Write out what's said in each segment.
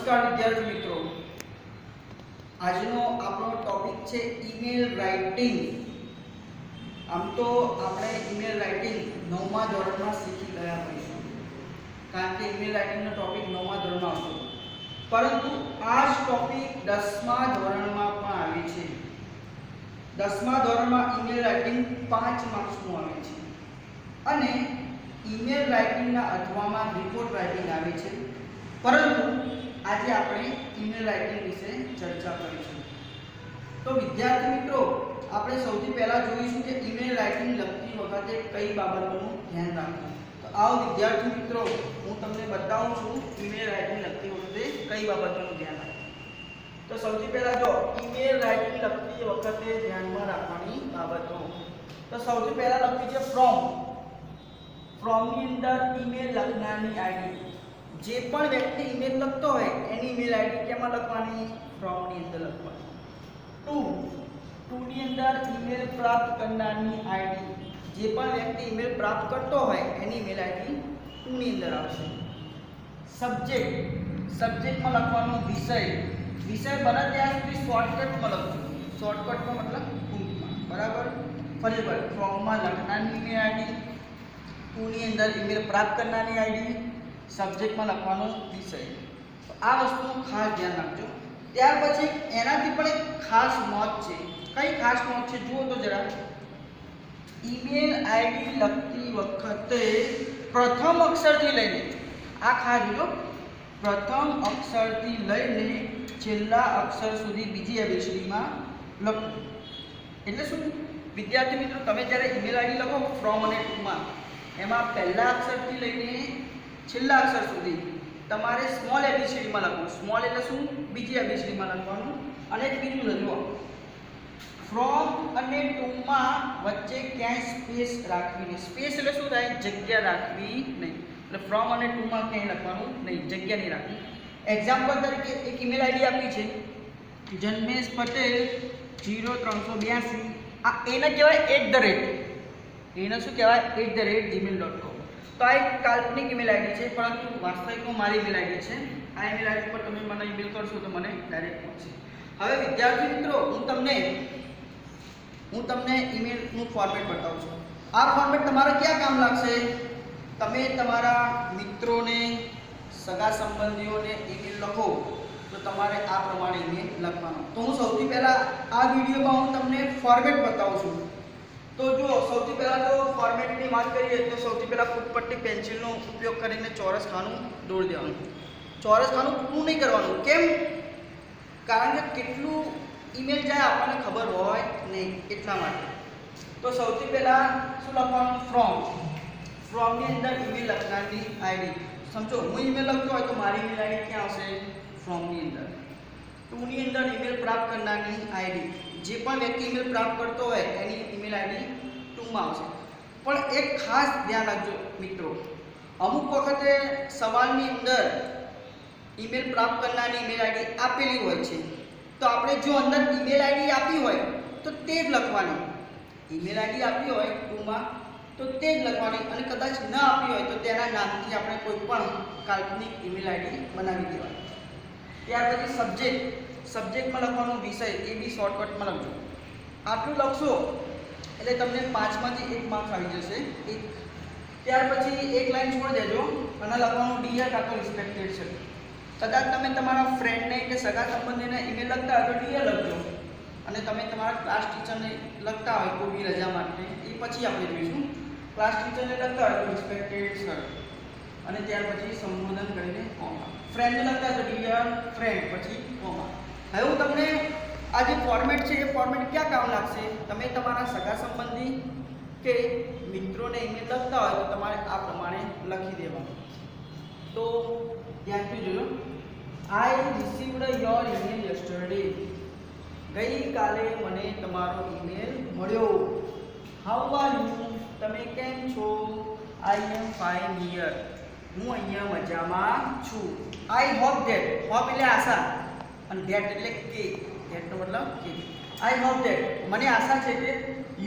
નમસ્કાર વિદ્યાર્થી મિત્રો, આજનો આપણો ટોપિક છે ઈમેલ રાઇટિંગ। આમ તો આપણે ઈમેલ રાઇટિંગ 9મા ધોરણમાં શીખી ગયા હોઈશું, કારણ કે ઈમેલ રાઇટિંગનો ટોપિક 9મા ધોરણમાં હતો, પરંતુ આ જ ટોપિક 10મા ધોરણમાં પણ આવે છે। 10મા ધોરણમાં ઈમેલ રાઇટિંગ 5 માર્ક્સનું આવે છે અને ઈમેલ રાઇટિંગના અથવામાં રિપોર્ટ રાઇટિંગ આવે છે, પરંતુ આજે આપણે ઈમેલ રાઇટિંગ વિશે ચર્ચા કરીશું। તો વિદ્યાર્થી મિત્રો, આપણે સૌથી પહેલા જોઈશું કે ઈમેલ રાઇટિંગ લખતી વખતે કઈ બાબતોનું ધ્યાન રાખવું। તો આવો વિદ્યાર્થી મિત્રો, હું તમને બતાવું છું ઈમેલ રાઇટિંગ લખતી વખતે કઈ બાબતોનું ધ્યાન રાખવું। તો સૌથી પહેલા જો ઈમેલ રાઇટિંગ લખતી વખતે ધ્યાનમાં રાખવાની બાબતો, તો સૌથી પહેલા લખવી છે ફ્રોમની અંદર ઈમેલ લખનારની આઈડી। જે પણ વ્યક્તિ ઈમેલ લખતો હોય એની ઈમેલ આઈડી કેમાં લખવાની? ફ્રોમની અંદર લખવાની। ટુ ની અંદર ઈમેલ પ્રાપ્ત કરનારની આઈડી। જે પણ વ્યક્તિ ઈમેલ પ્રાપ્ત કરતો હોય એની ઈમેલ આઈડી ટુ ની અંદર આવશે। સબ્જેક્ટમાં લખવાનું વિષય બને ત્યાં સુધી શોર્ટકટમાં લખજો। શોર્ટકટનો મતલબ ટૂંકમાં, બરાબર? ફરી વાર, ફ્રોમમાં લખનારની ઈમેલ આઈડી, ટુ ની અંદર ઈમેલ પ્રાપ્ત કરનારની આઈડી, સબ્જેક્ટમાં લખવાનો વિષય। આ વસ્તુનું ખાસ ધ્યાન રાખજો। ત્યાર પછી એનાથી પણ એક ખાસ નોંધ છે। કઈ ખાસ નોંધ છે જુઓ તો જરા। ઈમેલ આઈડી લખતી વખતે પ્રથમ અક્ષરથી લઈને, આ ખાસ જોજો, પ્રથમ અક્ષરથી લઈને છેલ્લા અક્ષર સુધી બીજી એબીસીડીમાં લખવું। એટલે શું વિદ્યાર્થી મિત્રો, તમે જ્યારે ઈમેલ આઈડી લખો ફ્રોમ અને ટુમાં, એમાં પહેલા અક્ષરથી લઈને છેલ્લા અક્ષર સુધી તમારે સ્મોલ એબીસીડીમાં લખવું। સ્મોલ એટલે શું? બીજી એબીસીડીમાં લખવાનું। અને બીજું જુઓ, ફ્રોમ અને ટુમાં વચ્ચે ક્યાંય સ્પેસ રાખવી નહીં। સ્પેસ એટલે શું થાય? જગ્યા રાખવી નહીં। એટલે ફ્રોમ અને ટુમાં ક્યાંય લખવાનું નહીં, જગ્યા નહીં રાખવી। એક્ઝામ્પલ તરીકે એક ઈમેલ આઈડી આપી છે જન્મેશ પટેલ 0382, આ એને કહેવાય @ એને શું કહેવાય? @gmail.com। તો આ એક કાલ્પનિક ઈમેલ આઈડી છે, પરંતુ વાસ્તવિકમાં મારી ઈમેલ આઈડી છે। આ ઈમેલ આઈડી પર તમે મને ઈમેલ કરશો તો મને ડાયરેક્ટ મળશે। હવે વિદ્યાર્થી મિત્રો, હું તમને ઈમેલનું ફોર્મેટ બતાવું છું। આ ફોર્મેટ તમારે ક્યાં કામ લાગશે? તમે તમારા મિત્રોને, સગા સંબંધીઓને ઈમેલ લખો તો તમારે આ પ્રમાણે ઈમેલ લખવાનો। તો હું સૌથી પહેલા આ વિડીયોમાં હું તમને ફોર્મેટ બતાવું છું। તો જો સૌથી પહેલા તો ફોર્મેટની વાત કરીએ તો સૌથી પહેલા ફૂટપટ્ટી પેન્સિલનો ઉપયોગ કરીને ચોરસ ખાનું દોરી દેવાનું। ચોરસ ખાનું પૂરું નહીં કરવાનું। કેમ? કારણ કે કેટલું ઈમેલ જાય આપણને ખબર હોય નહીં, એટલા માટે। તો સૌથી પહેલા શું લખવાનું? ફ્રોમની અંદર ઈમેલ લખનારની આઈડી। સમજો, હું ઈમેલ લખતો હોય તો મારી ઈમેલ આઈડી ક્યાં આવશે? ફ્રોમની અંદર। ટુની અંદર ઈમેલ પ્રાપ્ત કરનારની આઈડી। જે પણ વ્યક્તિ ઈમેલ પ્રાપ્ત કરતો હોય એની ઈમેલ આઈડી ટુમાં આવશે। પણ એક ખાસ ધ્યાન રાખજો મિત્રો, અમુક વખતે સવાલની અંદર ઈમેલ પ્રાપ્ત કરનારની ઈમેલ આઈડી આપેલી હોય છે, તો આપણે જો અંદર ઈમેલ આઈડી આપી હોય તો તે જ લખવાની। ઈમેલ આઈડી આપી હોય ટુમાં તો તે જ લખવાની, અને કદાચ ન આપી હોય તો તેના નામથી આપણે કોઈ પણ કાલ્પનિક ઈમેલ આઈડી બનાવી દેવાની। ત્યાર પછી સબ્જેક્ટમાં લખવાનું વિષય, એ બી શોર્ટકટમાં લખજો। આટલું લખશો એટલે તમને 5માંથી 1 માર્ક્સ આવી જશે। ત્યાર પછી એક લાઈન છોડી દેજો અને લખવાનું ડિયર કાં તો રિસ્પેક્ટેડ છે। કદાચ તમે તમારા ફ્રેન્ડને કે સગા સંબંધીને ઈમેલ લખતા હોય તો ડિયર લખજો, અને તમે તમારા ક્લાસ ટીચરને લખતા હોય કોઈ બી રજા માટે, એ પછી આપણે જોઈશું। ક્લાસ ટીચરને લખતા હોય તો રિસ્પેક્ટેડ સર, અને ત્યાર પછી સંબોધન કરીને કોમા। ફ્રેન્ડને લખતા હોય તો ડિયર ફ્રેન્ડ પછી કોમા। હવે હું તમને આ જે ફોર્મેટ છે એ ફોર્મેટ ક્યાં કામ લાગશે? તમે તમારા સગા સંબંધી કે મિત્રોને ઈમેલ લખતા હોય તો તમારે આ પ્રમાણે લખી દેવાનું। તો ધ્યાનથી જોજો। આઈ રિસીવ્ડ યોર ઈમેલ યસ્ટરડે, ગઈકાલે મને તમારો ઈમેલ મળ્યો। હાઉ આર યુ, તમે કેમ છો? આઈ એમ ફાઇન હિયર, હું અહીંયા મજામાં છું। આઈ હોપ ધેટ, હોપ એટલે આશા, અને ધેટ એટલે કે, ધેટનો મતલબ કે। આઈ હોપ ધેટ, મને આશા છે કે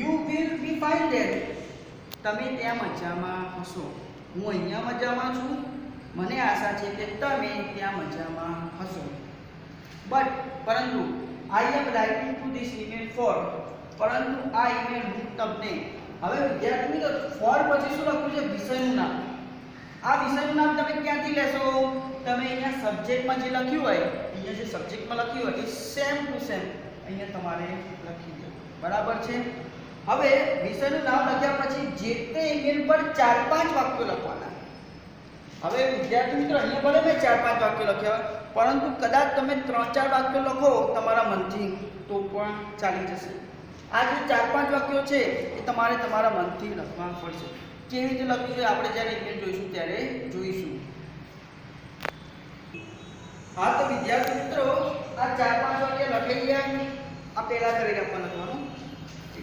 you will be fine that, તમે ત્યાં મજામાં હશો। હું અહીંયા મજામાં છું, મને આશા છે કે તમે ત્યાં મજામાં હશો. પરંતુ I am writing to this email for, પરંતુ આ ઈમેલ હું તમને, હવે વિદ્યાર્થી મિત્રો ફોર પછી શું લખ્યું છે? વિષયનું નામ. આ વિષયનું નામ તમે ક્યાંથી લેશો? તમે અહીંયા સબ્જેક્ટમાં જે લખ્યું હોય, અહીંયા જે સબ્જેક્ટમાં લખ્યું હોય એ સેમ ટુ સેમ અહીંયા તમારે લખી દો. બરાબર છે? હવે વિષયનું નામ લખ્યા પછી જે તે ઈમેલ પર 4-5 વાક્યો લખવાના. હવે વિદ્યાર્થી મિત્રો અહીંયા ભલે મેં 4-5 વાક્યો લખ્યા હોય, પરંતુ કદાચ તમે 3-4 વાક્યો લખો તમારા મનથી તો પણ ચાલી જશે. આ જે 4-5 વાક્યો છે એ તમારે તમારા મનથી લખવા પડશે. કેવી રીતે લખ્યું છે આપણે જ્યારે ઈમેલ જોઈશું ત્યારે જોઈશું. હા, તો વિદ્યાર્થી મિત્રો આ 4-5 વાક્ય લખાઈ ગયા. આ પહેલા પેરેગ્રાફમાં લખવાનું.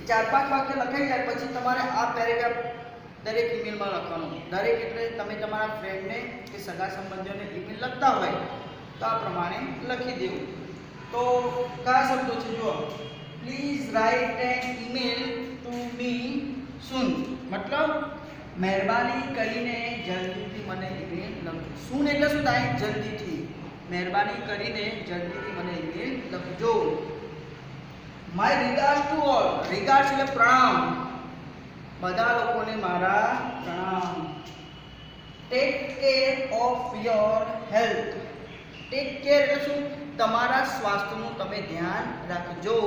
4-5 વાક્ય લખાઈ જાય પછી તમારે આ પેરેગ્રાફ દરેક ઈમેલમાં લખવાનું. દરેક એટલે તમે તમારા ફ્રેન્ડને કે સગા સંબંધીઓને ઈમેલ લખતા હોય તો આ પ્રમાણે લખી દેવું. તો કયા શબ્દો છે જુઓ. Please write an email to me soon, મતલબ મહેરબાની કરીને જલ્દીથી મને ઈમેલ લખજો. સૂન એટલે શું થાય? જલ્દીથી. મહેરબાની કરીને જલ્દીથી મને ઈમેલ લખજો. My regards to all. Regards એટલે પ્રણામ. બધા લોકોને મારા પ્રણામ. Take care of your health. Take care એટલે શું? તમારા સ્વાસ્થ્યનું તમે ધ્યાન રાખજો.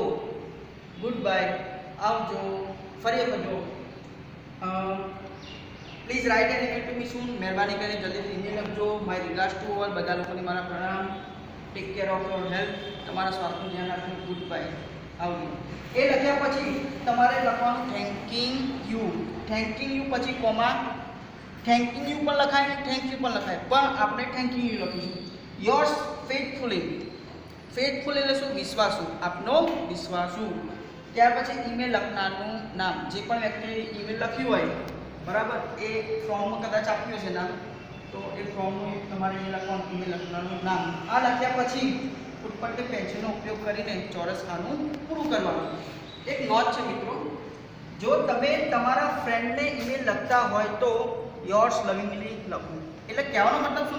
Goodbye. આવજો. ફરી વખત જો. Please write an email to me soon. મહેરબાની કરીને જલ્દીથી ઈમેલ લખજો. My regards to all. બધા લોકોને મારા પ્રણામ. Take care of your health. તમારા સ્વાસ્થ્યનું ધ્યાન રાખજો. Goodbye. આવજો. એ લખ્યા પછી તમારે લખવાનું થેન્કિંગ યુ. થેન્કિંગ યુ પછી કોમા. થેન્કિંગ યુ પણ લખાય, થેન્ક યુ પણ લખાય, પણ આપણે થેન્કિંગ યુ લખીશું. Yours faithfully. ફેથફુલ એટલે શું? વિશ્વાસુ. આપનો વિશ્વાસુ. ત્યાર પછી ઈમેલ લખનારનું નામ. જે પણ વ્યક્તિએ ઈમેલ લખ્યું હોય, બરાબર, એ ફોર્મમાં કદાચ આપ્યું છે નામ, તો એ ફોર્મનું તમારે એ લખવાનું ઈમેલ લખનારનું નામ. આ લખ્યા પછી ઉપર કે પેન્સિલનો ઉપયોગ કરીને ચોરસ ખાનું પૂરું કરવાનું. એક નોટ છે મિત્રો, જો તમે તમારા ફ્રેન્ડને ઈમેલ લખતા હોય તો યોર્સ લવિંગલી લખવું. એટલે કહેવાનો મતલબ શું?